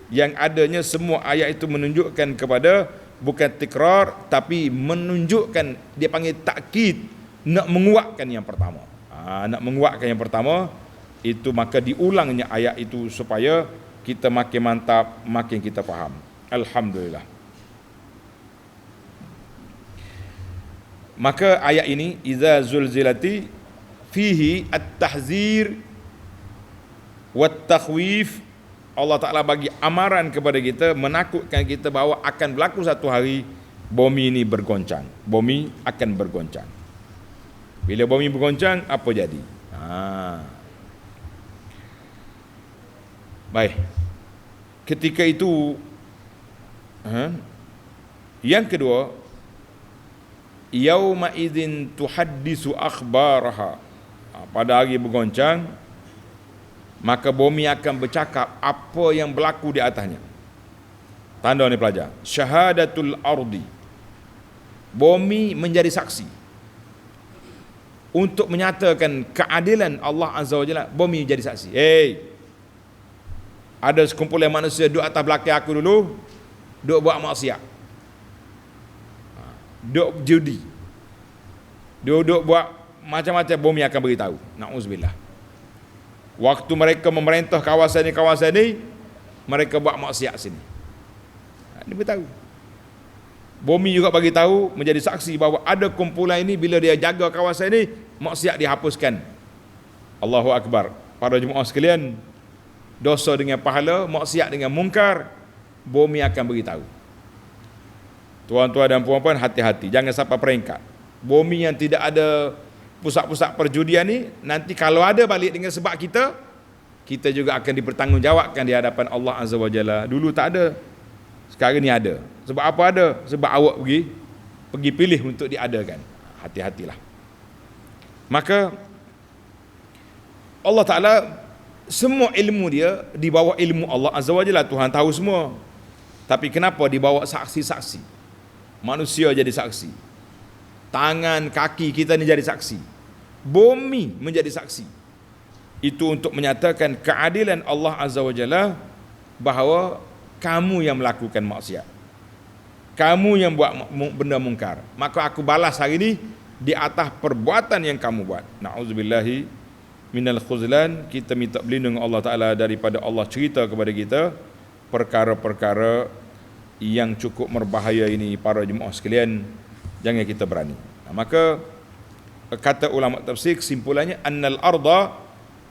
yang adanya semua ayat itu menunjukkan kepada, bukan tikrar, tapi menunjukkan, dia panggil takkid, nak menguatkan yang pertama. Nak menguatkan yang pertama itu, maka diulangnya ayat itu supaya kita makin mantap, makin kita faham. Alhamdulillah. Maka ayat ini, iza zulzilati, fihi at-tahzir wat-takhwif. Allah Ta'ala bagi amaran kepada kita, menakutkan kita bahawa akan berlaku satu hari bumi ini bergoncang. Bumi akan bergoncang. Bila bumi bergoncang, apa jadi? Baik. Ketika itu, yang kedua, yauma idzin tuhaddisu akhbaraha. Pada hari bergoncang, maka bumi akan bercakap apa yang berlaku di atasnya. Tanda ni pelajar, syahadatul ardi, bumi menjadi saksi untuk menyatakan keadilan Allah Azza wa Jalla. Bumi jadi saksi. Ada sekumpulan manusia duduk atas belakang aku dulu, duduk buat maksiat, duduk judi, duduk buat macam-macam, bumi akan beritahu. Na'udzubillah. Waktu mereka memerintah kawasan ni, mereka buat maksiat sini. Dia beritahu. Bumi juga bagi tahu, menjadi saksi bahawa ada kumpulan ini, bila dia jaga kawasan ini, maksiat dihapuskan. Allahu Akbar. Para jemaah sekalian, dosa dengan pahala, maksiat dengan mungkar, bumi akan beritahu. Tuan-tuan dan puan-puan, hati-hati, jangan sampai peringkat. Bumi yang tidak ada pusat-pusat perjudian ni, nanti kalau ada balik dengan sebab kita juga akan dipertanggungjawabkan di hadapan Allah Azza wa Jalla. Dulu tak ada, sekarang ni ada. Sebab apa ada? Sebab awak pergi pilih untuk diadakan. Hati-hatilah. Maka Allah Ta'ala, semua ilmu dia di bawah ilmu Allah Azza wa Jalla. Tuhan tahu semua. Tapi kenapa dibawa saksi-saksi? Manusia jadi saksi. Tangan, kaki kita ni jadi saksi. Bumi menjadi saksi. Itu untuk menyatakan keadilan Allah Azza wa Jalla bahawa kamu yang melakukan maksiat. Kamu yang buat benda mungkar. Maka aku balas hari ini di atas perbuatan yang kamu buat. Na'udzubillahi minal khuzlan. Kita minta berlindung Allah Ta'ala daripada Allah cerita kepada kita perkara-perkara yang cukup berbahaya ini, para jemaah sekalian. Jangan kita berani. Maka kata ulama tafsir, kesimpulannya annal arda,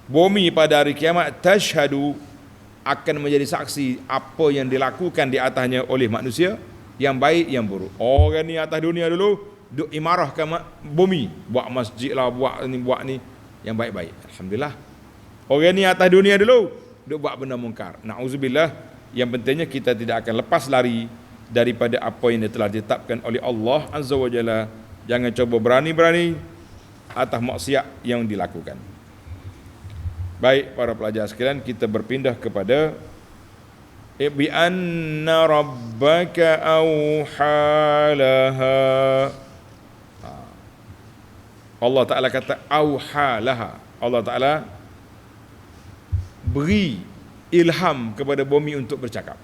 bumi pada hari kiamat, tashhadu, akan menjadi saksi apa yang dilakukan di atasnya oleh manusia, yang baik yang buruk. Orang ni atas dunia dulu duk imarahkan bumi, buat masjid lah, buat ni yang baik-baik. Alhamdulillah. Orang ni atas dunia dulu duk buat benda mungkar. Na'udzubillah. Yang pentingnya kita tidak akan lepas lari daripada apa yang telah ditetapkan oleh Allah Azza wa Jalla. Jangan cuba berani-berani atas maksiat yang dilakukan. Baik para pelajar sekalian, kita berpindah kepada bi anna rabbaka auhalaha. Allah Ta'ala kata auhalaha. Allah Ta'ala beri ilham kepada bumi untuk bercakap.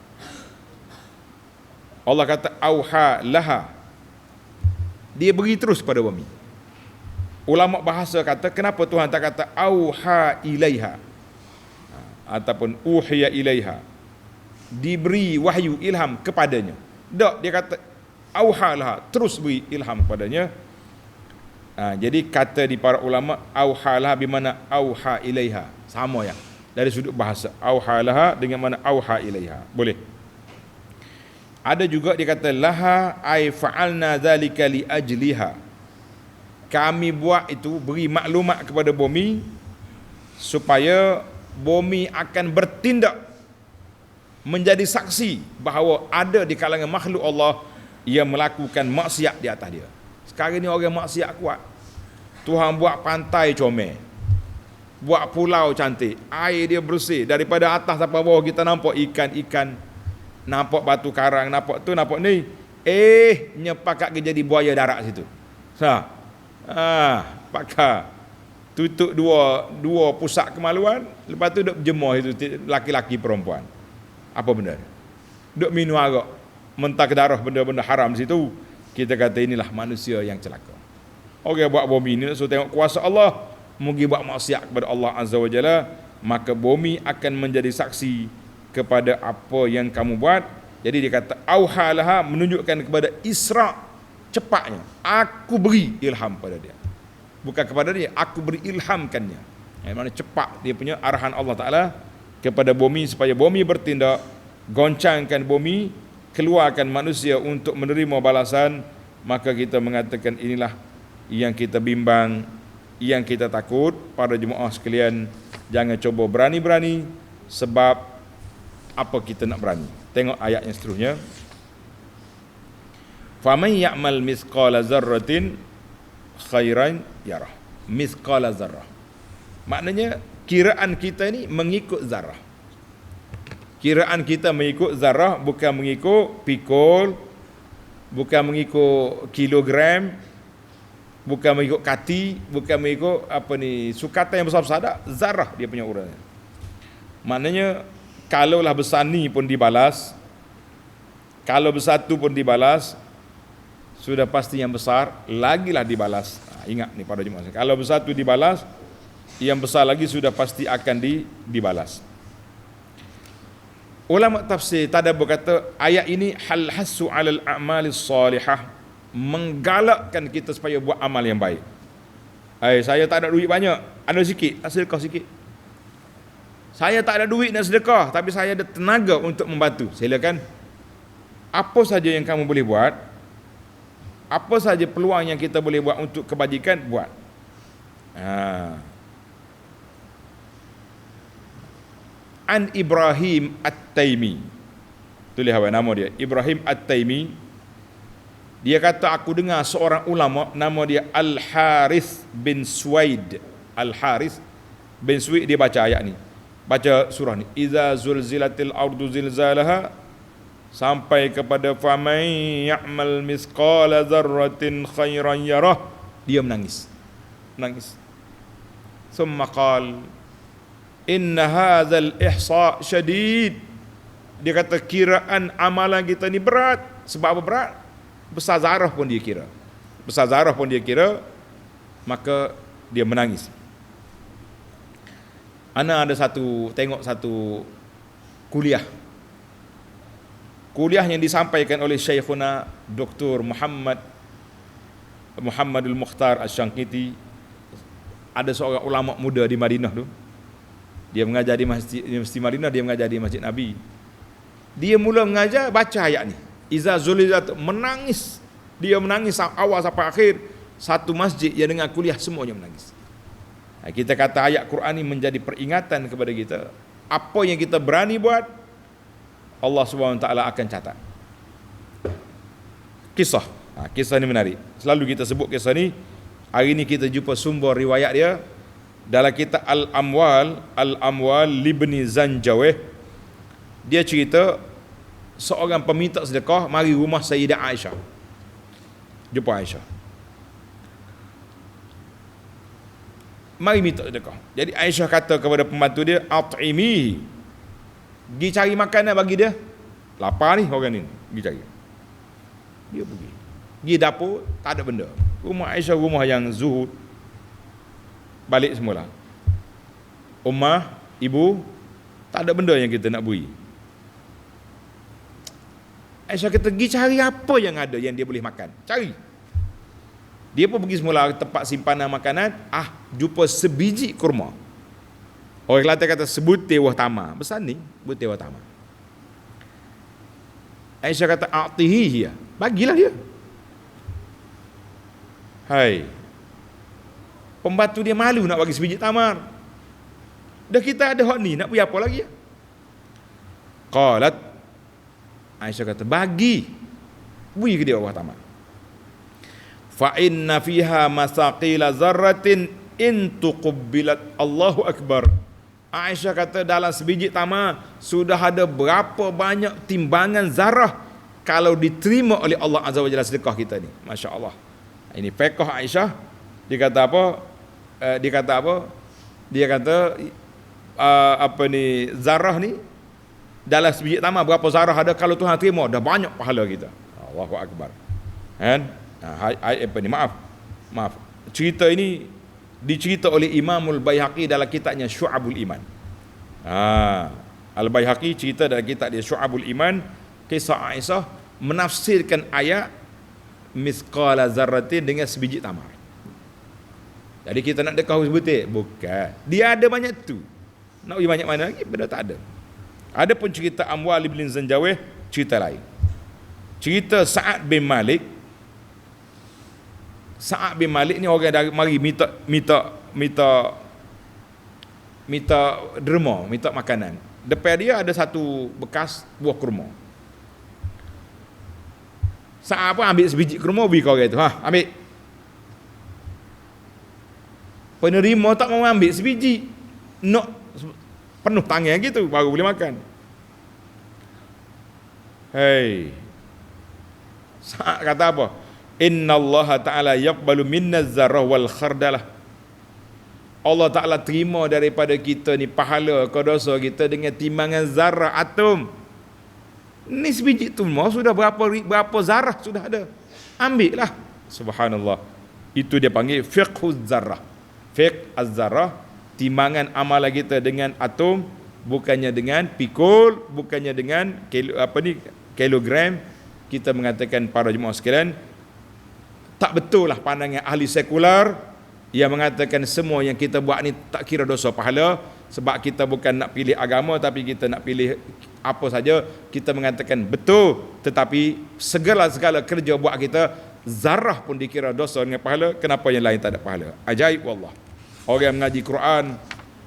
Allah kata auhalaha. Dia beri terus pada bumi. Ulama bahasa kata, kenapa Tuhan tak kata auha ilaiha ataupun uhiya ilaiha, diberi wahyu ilham kepadanya. Tak, dia kata auha laha, terus beri ilham kepadanya. Jadi kata di para ulama auha laha bermakna auha ilaiha, sama ya dari sudut bahasa. Auha laha dengan mana auha ilaiha, boleh. Ada juga dia kata laha ay fa'alna zalika li ajliha, kami buat itu, beri maklumat kepada bumi supaya bumi akan bertindak menjadi saksi bahawa ada di kalangan makhluk Allah yang melakukan maksiat di atas dia. Sekarang ni orang maksiat kuat. Tuhan buat pantai comel, buat pulau cantik, air dia bersih, daripada atas sampai bawah kita nampak ikan-ikan, nampak batu karang, nampak tu, nampak ni. Nyepakat ke jadi buaya darat situ. Pakar tutup dua pusat kemaluan, lepas tu duk berjemur itu laki-laki perempuan. Apa benda? Duk minum arak, mentah ke darah, benda-benda haram di situ. Kita kata inilah manusia yang celaka. Orang buat bumi ni nak suruh tengok kuasa Allah, mungkin buat maksiat kepada Allah Azza wa Jalla, maka bumi akan menjadi saksi kepada apa yang kamu buat. Jadi dia kata auhalaha, menunjukkan kepada Isra, cepatnya aku beri ilham pada dia. Bukan kepada dia, aku beri ilhamkannya. Yang mana cepat dia punya arahan Allah Ta'ala kepada bumi supaya bumi bertindak, goncangkan bumi, keluarkan manusia untuk menerima balasan. Maka kita mengatakan inilah yang kita bimbang, yang kita takut. Para jemaah sekalian, jangan coba berani-berani, sebab apa kita nak berani. Tengok ayat yang seterusnya. Faman ya'mal mithqala zarratin khairan yarah. Mithqala zarrah, maknanya kiraan kita ni mengikut zarah. Kiraan kita mengikut zarah, bukan mengikut pikul, bukan mengikut kilogram, bukan mengikut kati, bukan mengikut sukatan yang besar-besar. Tak, zarah dia punya urangnya. Maknanya kalaulah besar ni pun dibalas, kalau besar tu pun dibalas, sudah pasti yang besar lagilah dibalas. Ingat ni para jemaah, kalau besar tu dibalas, yang besar lagi sudah pasti akan dibalas. Ulama tafsir tadabbur kata ayat ini hal hasu alal a'malis salihah, menggalakkan kita supaya buat amal yang baik. Saya tak ada duit banyak, ada sikit, sedekah sikit. Saya tak ada duit nak sedekah, tapi saya ada tenaga untuk membantu. Silakan. Apa saja yang kamu boleh buat, apa saja peluang yang kita boleh buat untuk kebajikan, buat. An Ibrahim At-Taimi, tulis apa nama dia, Ibrahim At-Taimi. Dia kata aku dengar seorang ulama nama dia Al-Harith bin Suwaid. Al-Harith bin Suwaid, dia baca ayat ni, baca surah ni, iza zulzilatil ardu zilzalaha sampai kepada faman ya'mal misqala dzarratin khairan yarah, dia menangis. Summa qala inna hadzal ihsa syadid. Dia kata kiraan amalan kita ni berat. Sebab apa berat? Besar zarah pun dia kira. Maka dia menangis. Ana ada tengok satu kuliah yang disampaikan oleh Syekhuna Dr. Muhammadul Mukhtar Asy-Syanqiti. Ada seorang ulama muda di Madinah tu. Dia mengajar di Universiti Madinah, dia mengajar di Masjid Nabi. Dia mula mengajar baca ayat ni. Iza zulizat, menangis. Dia menangis awal sampai akhir. Satu masjid yang dengar kuliah semuanya menangis. Kita kata ayat Quran ni menjadi peringatan kepada kita. Apa yang kita berani buat, Allah SWT akan catat. Kisah ni menarik. Selalu kita sebut kisah ni. Hari ni kita jumpa sumber riwayat dia dalam kitab Al-Amwal Libni Zanjawih. Dia cerita seorang peminta sedekah mari rumah Sayyidah Aisyah. Jumpa Aisyah. Mari minta sedekah. Jadi Aisyah kata kepada pembantu dia, at'imi. Pergi cari makanan bagi dia. Lapar ni orang ni. Pergi cari. Dia pergi dapur, tak ada benda. Rumah Aisyah rumah yang zuhud. Balik semula. Ummah, ibu, tak ada benda yang kita nak beri. Aisyah kata, pergi cari apa yang ada yang dia boleh makan. Cari. Dia pun pergi semula tempat simpanan makanan. Jumpa sebiji kurma. Orang Kelantan kata sebutir wah tamar. Besar ni, butir wah tamar. Aisyah kata, a'tihi hiya. Bagilah dia. Hai. Pembantu dia malu nak bagi sebiji tamar. Dah kita ada hak ni, nak beri apa lagi? Qalat, Aisyah kata, bagi. Beri ke dia wah tamar. Fa inna fiha masaqila zarratin in tuqbilat, Allahu akbar. Aisyah kata dalam sebiji tamar sudah ada berapa banyak timbangan zarah kalau diterima oleh Allah Azza wa Jalla sedekah kita ni. Masya-Allah. Ini fiqh Aisyah. Dia kata zarah ni dalam sebiji tamar berapa zarah ada, kalau Tuhan terima dah banyak pahala kita. Allahu akbar. Kan? Maaf. Cerita ini dicerita oleh Imamul Baihaqi dalam kitabnya Syu'abul Iman. Al-Baihaqi cerita dalam kitab dia Syu'abul Iman, kisah Aisyah menafsirkan ayat misqala zarratin dengan sebiji tamar. Jadi kita nak dekah sebutir? Bukan. Dia ada banyak tu. Nak pergi banyak mana lagi? Benda tak ada. Ada pun cerita Amwal Ibn Zanjawih, cerita lain. Cerita Sa'ad bin Malik ni orang dari mari minta derma, minta makanan. Depan dia ada satu bekas buah kurma. Sa'ad pun ambil sebiji kurma bagi kau orang tu. Ambil. Penerima tak mau ambil sebiji. Nak penuh tangan gitu baru boleh makan. Hei. Sa'ad kata apa? Inna Allah Ta'ala yaqbalu minna zarrah wal khardalah. Allah Ta'ala terima daripada kita ni pahala ke dosa kita dengan timbangan zarah atom. Ni sebiji tu sudah berapa zarah sudah ada. Ambil lah. Subhanallah. Itu dia panggil fiqhuz zarrah. Fiqh az-zarrah, timbangan amalan kita dengan atom, bukannya dengan pikul, bukannya dengan kilogram. Kita mengatakan para jemaah sekalian, tak betul lah pandangan ahli sekular yang mengatakan semua yang kita buat ni tak kira dosa pahala, sebab kita bukan nak pilih agama tapi kita nak pilih apa saja. Kita mengatakan betul, tetapi segala kerja buat kita, zarah pun dikira dosa dengan pahala. Kenapa yang lain tak ada pahala? Ajaib wallah. Orang yang mengaji Quran,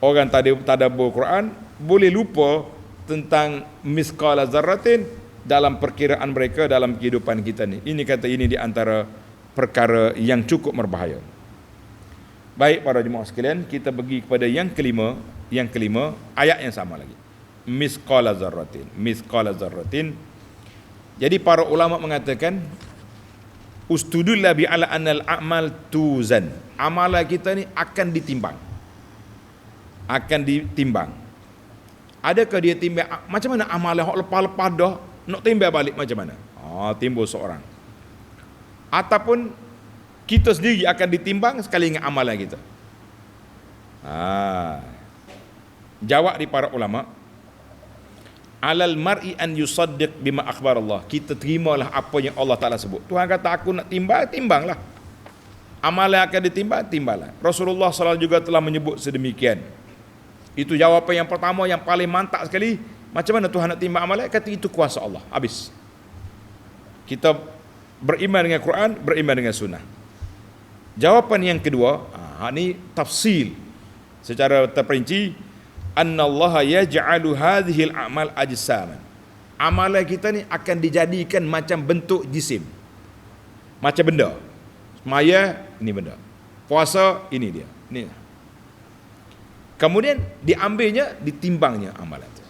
orang tadabbur Quran boleh lupa tentang misqala zarratin dalam perkiraan mereka dalam kehidupan kita ni. Ini di antara perkara yang cukup berbahaya. Baik para jemaah sekalian, kita pergi kepada yang kelima, ayat yang sama lagi. Misqala zarratin. Jadi para ulama mengatakan ustudullah bi ala anal a'mal tuzan. Amalan kita ni akan ditimbang. Akan ditimbang. Adakah dia timbang? Macam mana amalan hok lepas-lepas dah nak timbang balik macam mana? Timbul seorang. Ataupun kita sendiri akan ditimbang sekali dengan amalan kita. Jawab di para ulama, alal mar'i an yusaddiq bima akhbar Allah. Kita terimalah apa yang Allah Ta'ala sebut. Tuhan kata aku nak timbang, timbanglah. Amalan akan ditimbang, timbanglah. Rasulullah SAW juga telah menyebut sedemikian. Itu jawapan yang pertama yang paling mantap sekali. Macam mana Tuhan nak timbang amalan? Kata itu kuasa Allah. Habis. Kita beriman dengan Quran, beriman dengan sunnah. Jawapan yang kedua, ini tafsil secara terperinci, annallaha yaj'alu hadhil a'mal ajsaman. Amalan kita ni akan dijadikan macam bentuk jisim. Macam benda. Semaya ini benda. Puasa ini dia. Ini. Kemudian diambilnya, ditimbangnya amalan itu.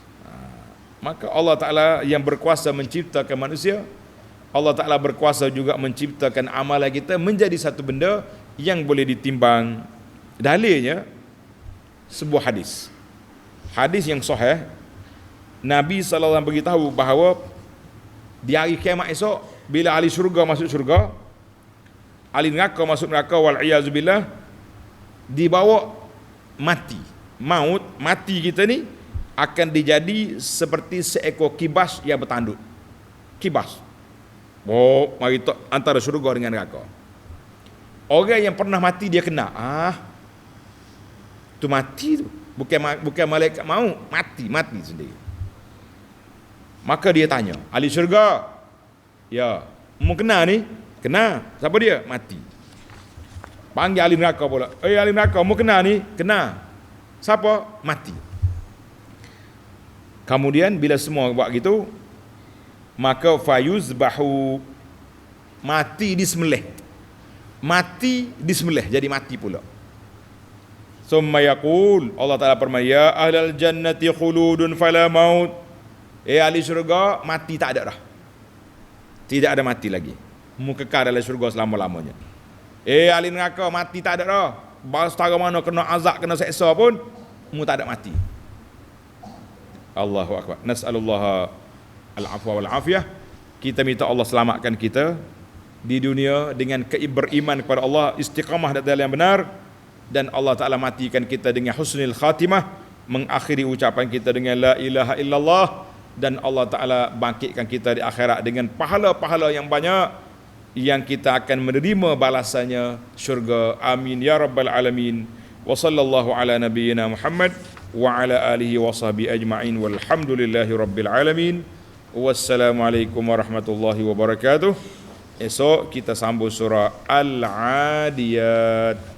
Maka Allah Ta'ala yang berkuasa menciptakan manusia, Allah Ta'ala berkuasa juga menciptakan amalan kita menjadi satu benda yang boleh ditimbang. Dalilnya sebuah hadis. Hadis yang sahih, Nabi SAW beritahu bahawa di hari kiamat esok, bila ahli syurga masuk syurga, ahli neraka masuk neraka, wal'iyazubillah, dibawa mati. Mati kita ni akan dijadi seperti seekor kibas yang bertanduk. Kibas. Mari antara syurga dengan neraka. Orang yang pernah mati dia kena. Tu mati tu. Bukan malaikat mau, mati sendiri. Maka dia tanya, ahli syurga, ya, mau kena ni? Kena. Siapa dia? Mati. Panggil ahli neraka pula. Ahli neraka, mau kena ni? Kena. Siapa? Mati. Kemudian bila semua buat gitu, maka fayuzbahu, mati disembelih. Mati disembelih, jadi mati pula. Summa yaqul, Allah Ta'ala firman, ya ahlal jannati khuludun fala maut. Ahli syurga, mati tak ada dah. Tidak ada mati lagi. Mu kekal dalam syurga selama-lamanya. Ahli neraka, mati tak ada dah. Setara mana kena azab, kena seksa pun, mu tak ada mati. Allahu Akbar. Nas'alullaha al-afwa wal-afiyah. Kita minta Allah selamatkan kita di dunia dengan beriman kepada Allah, istiqamah dalam yang benar, dan Allah Ta'ala matikan kita dengan husnul khatimah, mengakhiri ucapan kita dengan la ilaha illallah, dan Allah Ta'ala bangkitkan kita di akhirat dengan pahala-pahala yang banyak yang kita akan menerima balasannya syurga. Amin ya rabbal alamin. Wa sallallahu ala nabiyyina Muhammad wa ala alihi wa sahbihi ajma'in walhamdulillahi rabbil alamin. Wassalamualaikum warahmatullahi wabarakatuh. Esok kita sambung surah Al-Adiyat.